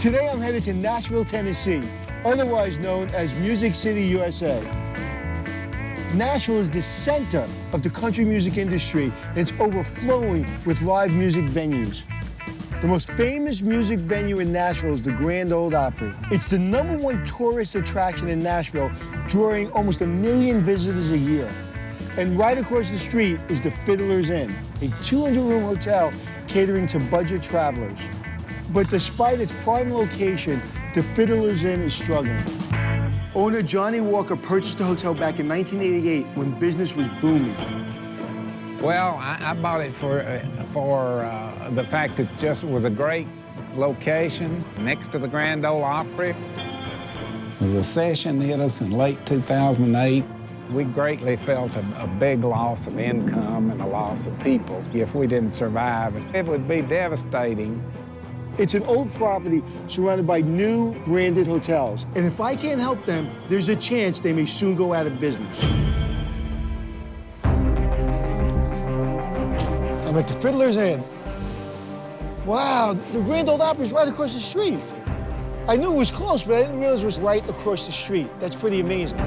Today I'm headed to Nashville, Tennessee, otherwise known as Music City, USA. Nashville is the center of the country music industry, and it's overflowing with live music venues. The most famous music venue in Nashville is the Grand Ole Opry. It's the #1 tourist attraction in Nashville, drawing almost 1 million visitors a year. And right across the street is the Fiddler's Inn, a 200-room hotel catering to budget travelers. But despite its prime location, the Fiddler's Inn is struggling. Owner Johnny Walker purchased the hotel back in 1988 when business was booming. Well, I bought it for the fact it just was a great location next to the Grand Ole Opry. The recession hit us in late 2008. We greatly felt a big loss of income and a loss of people if we didn't survive. It would be devastating. It's an old property surrounded by new branded hotels. And if I can't help them, there's a chance they may soon go out of business. I'm at the Fiddler's Inn. Wow, the Grand Ole Opry is right across the street. I knew it was close, but I didn't realize it was right across the street. That's pretty amazing.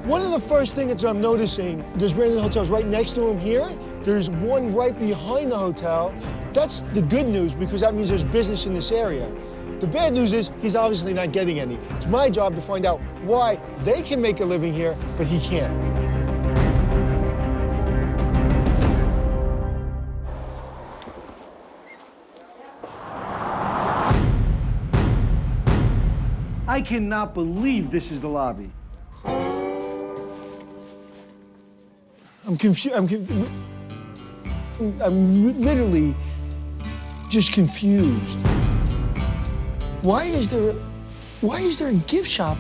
One of the first things that I'm noticing, there's branded hotels right next to him here. There's one right behind the hotel. That's the good news, because that means there's business in this area. The bad news is he's obviously not getting any. It's my job to find out why they can make a living here, but he can't. I cannot believe this is the lobby. I'm confused. I'm literally just confused. Why is there a gift shop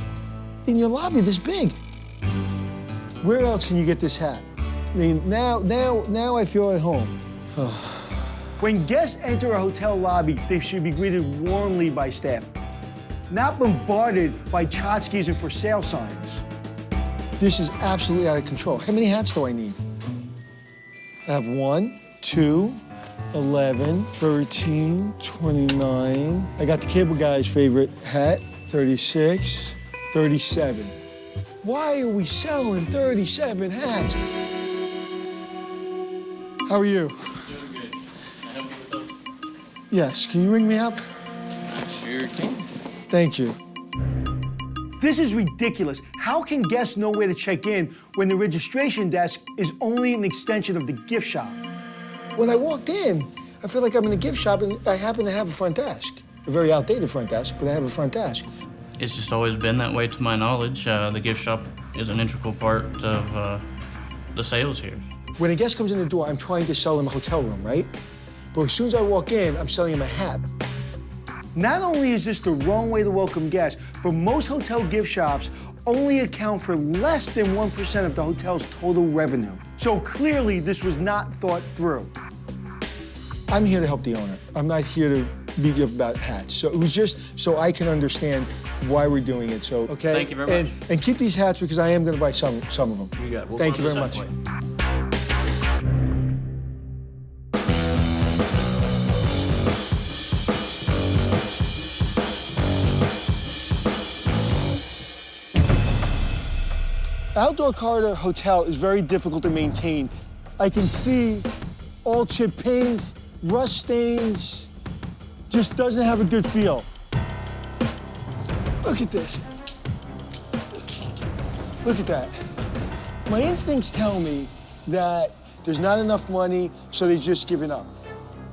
in your lobby this big? Where else can you get this hat? I mean, now I feel at home. When guests enter a hotel lobby, they should be greeted warmly by staff, not bombarded by tchotchkes and for sale signs. This is absolutely out of control. How many hats do I need? I have 1, 2, 11, 13, 29. I got the cable guy's favorite hat, 36, 37. Why are we selling 37 hats? How are you? Doing good. Can I help you with those? Yes, can you ring me up? Sure can. Thank you. This is ridiculous. How can guests know where to check in when the registration desk is only an extension of the gift shop? When I walked in, I feel like I'm in a gift shop and I happen to have a front desk. A very outdated front desk, but I have a front desk. It's just always been that way to my knowledge. The gift shop is an integral part of the sales here. When a guest comes in the door, I'm trying to sell them a hotel room, right? But as soon as I walk in, I'm selling them a hat. Not only is this the wrong way to welcome guests, but most hotel gift shops only account for less than 1% of the hotel's total revenue. So clearly, this was not thought through. I'm here to help the owner. I'm not here to beat you up about hats. So it was just so I can understand why we're doing it. So, okay? Thank you very much. And keep these hats because I am going to buy some of them. You got it. We'll Thank you very process much. that for you. Outdoor corridor hotel is very difficult to maintain. I can see all chip paint, rust stains, just doesn't have a good feel. Look at this. Look at that. My instincts tell me that there's not enough money, so they've just given up.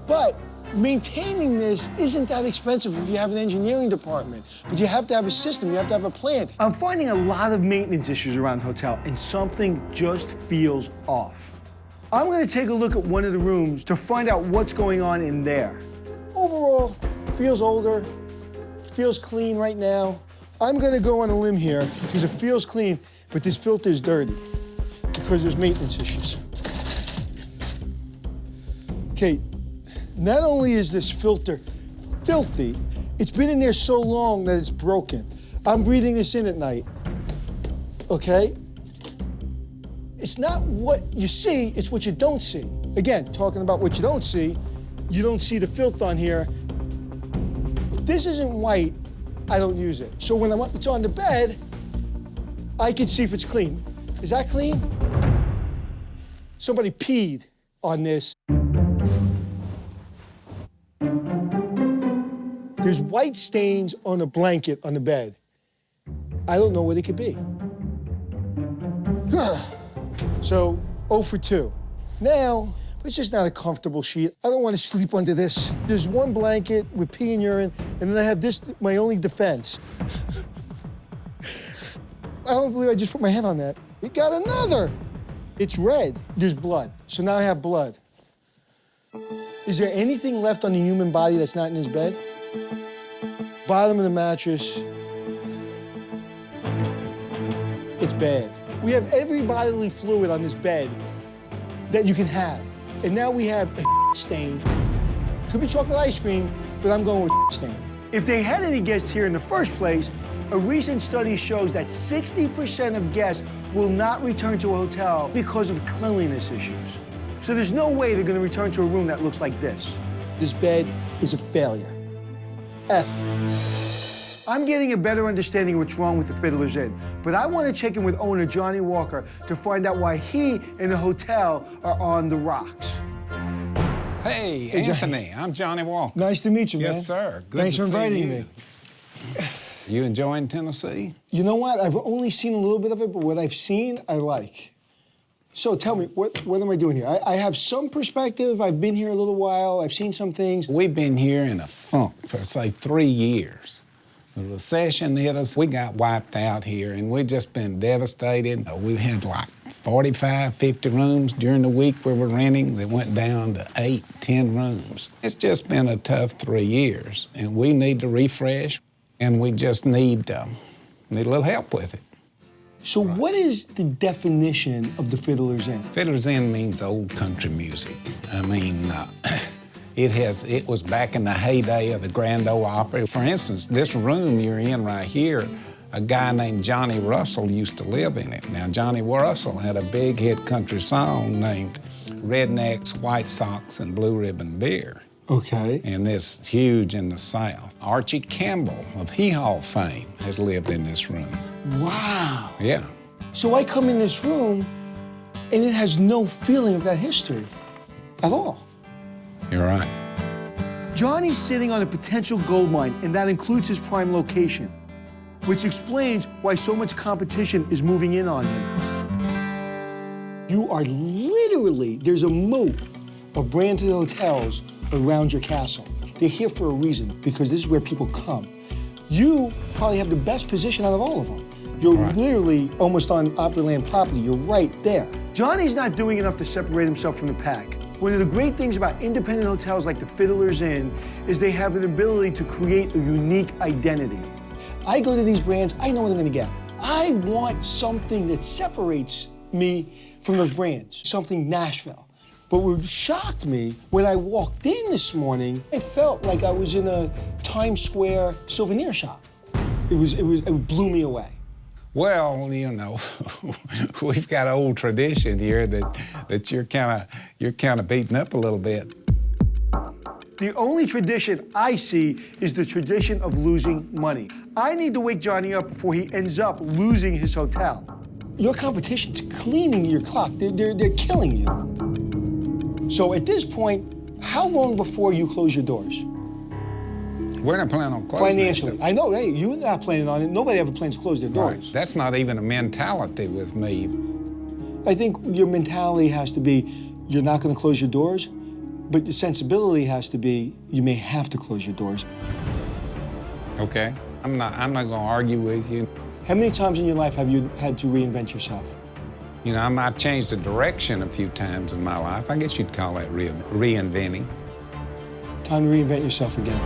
But maintaining this isn't that expensive if you have an engineering department, but you have to have a system, you have to have a plan. I'm finding a lot of maintenance issues around the hotel, and something just feels off. I'm gonna take a look at one of the rooms to find out what's going on in there. Overall, it feels older, it feels clean right now. I'm gonna go on a limb here because it feels clean, but this filter is dirty because there's maintenance issues. Okay. Not only is this filter filthy, it's been in there so long that it's broken. I'm breathing this in at night, okay? It's not what you see, it's what you don't see. Again, talking about what you don't see the filth on here. this isn't white, I don't use it. So when it's on the bed, I can see if it's clean. Is that clean? Somebody peed on this. There's white stains on a blanket on the bed. I don't know what it could be. So, 0 for 2. Now, it's just not a comfortable sheet. I don't want to sleep under this. There's one blanket with pee and urine, and then I have this, my only defense. I don't believe I just put my head on that. We got another. It's red. There's blood. So now I have blood. Is there anything left on the human body that's not in his bed? Bottom of the mattress. It's bad. We have every bodily fluid on this bed that you can have. And now we have a stain. Could be chocolate ice cream, but I'm going with stain. If they had any guests here in the first place, a recent study shows that 60% of guests will not return to a hotel because of cleanliness issues. So there's no way they're gonna return to a room that looks like this. This bed is a failure. F. I'm getting a better understanding of what's wrong with the Fiddler's Inn, but I want to check in with owner Johnny Walker to find out why he and the hotel are on the rocks. Hey, Anthony, I'm Johnny Walker. Nice to meet you, man. Yes, sir. Good Thanks to for see inviting you. me. You enjoying Tennessee? You know what? I've only seen a little bit of it, but what I've seen, I like. So tell me, what am I doing here? I have some perspective. I've been here a little while. I've seen some things. We've been here in a funk for, say, 3 years. The recession hit us. We got wiped out here, and we've just been devastated. We had like 45, 50 rooms during the week we were renting that went down to 8, 10 rooms. It's just been a tough 3 years, and we need to refresh, and we just need a little help with it. So what is the definition of the Fiddler's Inn? Fiddler's Inn means old country music. I mean, it was back in the heyday of the Grand Ole Opry. For instance, this room you're in right here, a guy named Johnny Russell used to live in it. Now, Johnny Russell had a big hit country song named Rednecks, White Sox, and Blue Ribbon Beer. Okay. And it's huge in the South. Archie Campbell of Hee Haw fame has lived in this room. Wow. Yeah. So I come in this room, and it has no feeling of that history at all. You're right. Johnny's sitting on a potential gold mine, and that includes his prime location, which explains why so much competition is moving in on him. You are literally, there's a moat of branded hotels around your castle. They're here for a reason, because this is where people come. You probably have the best position out of all of them. You're literally almost on Opryland property. You're right there. Johnny's not doing enough to separate himself from the pack. One of the great things about independent hotels like the Fiddler's Inn is they have an ability to create a unique identity. I go to these brands, I know what I'm gonna get. I want something that separates me from those brands, something Nashville. But what shocked me, when I walked in this morning, it felt like I was in a Times Square souvenir shop. It blew me away. Well, you know, we've got an old tradition here that you're kind of beating up a little bit. The only tradition I see is the tradition of losing money. I need to wake Johnny up before he ends up losing his hotel. Your competition's cleaning your clock. They're killing you. So at this point, how long before you close your doors? We're not planning on closing. Financially. I know, hey, you're not planning on it. Nobody ever plans to close their doors. Right. That's not even a mentality with me. I think your mentality has to be, you're not gonna close your doors, but your sensibility has to be, you may have to close your doors. Okay. I'm not gonna argue with you. How many times in your life have you had to reinvent yourself? You know, I've changed the direction a few times in my life. I guess you'd call that reinventing. Time to reinvent yourself again.